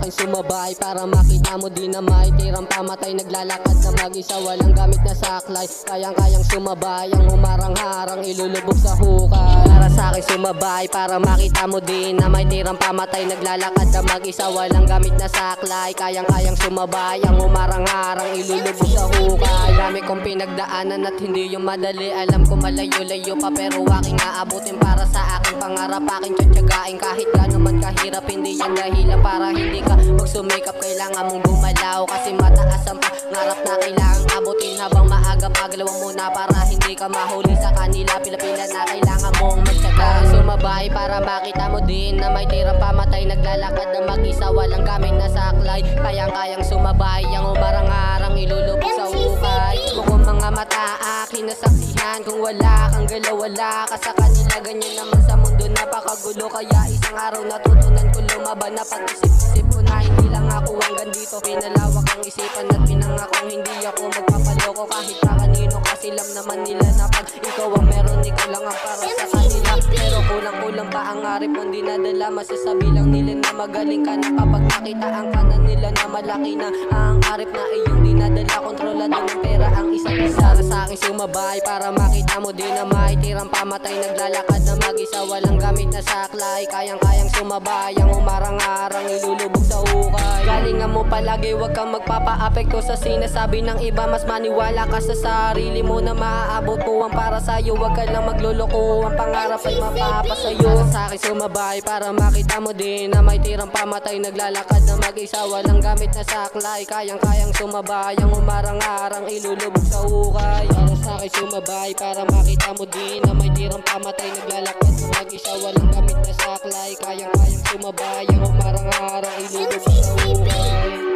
akin sumabay para makita mo di na may tirang pamatay. Naglalakad na mag-isa walang gamit na saklay, kayang-kayang sumabay ang humarang-harang ilulubog sa hukay. Para sa akin sumabay para makita mo din na may tirang pamatay. Naglalakad na mag-isa walang gamit na saklay, kayang-kayang sumabay ang humarang-harang ilulubog sa hukay. Dami kong pinagdaanan at hindi yung madali, alam ko malayo-layo pa pero aking aabutin. Para sa aking pangarap aking tiyagain kahit gaano man kahirap. Hindi yan dahilan para hindi ka magsumikap, kailangan mong gumalaw kasi mataas ang pangarap na kailangan abutin. Habang maaga paglawang muna para hindi ka mahuli sa kanila, pila-pila na kailangan mong magtyaga. Sumabay para makita mo din na may tirang pamatay. Naglalakad na mag-isa walang gamit na saklay, kayang-kayang sumabay ang umarang-arang ilulubog sa hukay. Kung mga mata akin nasaksihan, kung wala kang galaw wala ka sa kanila. Ganyan naman sa mundo napakagulo, kaya isang araw natutunan ko lumaban na pag-isip-isip ko na hindi lang ako hanggang dito. Pinalawak ang isipan at pinangakong hindi ako magpapaloko kahit pa kanino, kasi alam naman nila na pag ikaw ang meron ikaw lang ang para sa kanila. Pero kulang-kulang pa ang arip mong dinadala, masasabi lang nila na magaling ka na kapag nakita ang kanan nila na malaki na ang arip na iyong dinadala. Kontrolado ng pera ang isa't isa. Sa akin sumabay para makita mo din na may tirang pamatay. Naglalakad na mag-isa walang gamit na saklay, kayang-kayang sumabay ang umarang-arang ilulubog sa hukay. Galingan mo palagi, wag kang magpapa-apekto sa sinasabi ng iba. Mas maniwala ka sa sarili mo na maaabot mo ang para sa'yo. Wag ka lang magluloko, ang pangarap ay mapapasayo. Sa akin sumabay para makita mo din na may tirang pamatay. Naglalakad na mag-isa walang gamit na saklay, kayang-kayang sumabay ang umarang-arang ilulubog sa hukay. Para sa akin sumabay para makita mo din na may tirang pamatay. Naglalakad na mag-isa walang gamit na saklay, kayang-kayang sumabay ang umarang-arang ilulubog sa hukay.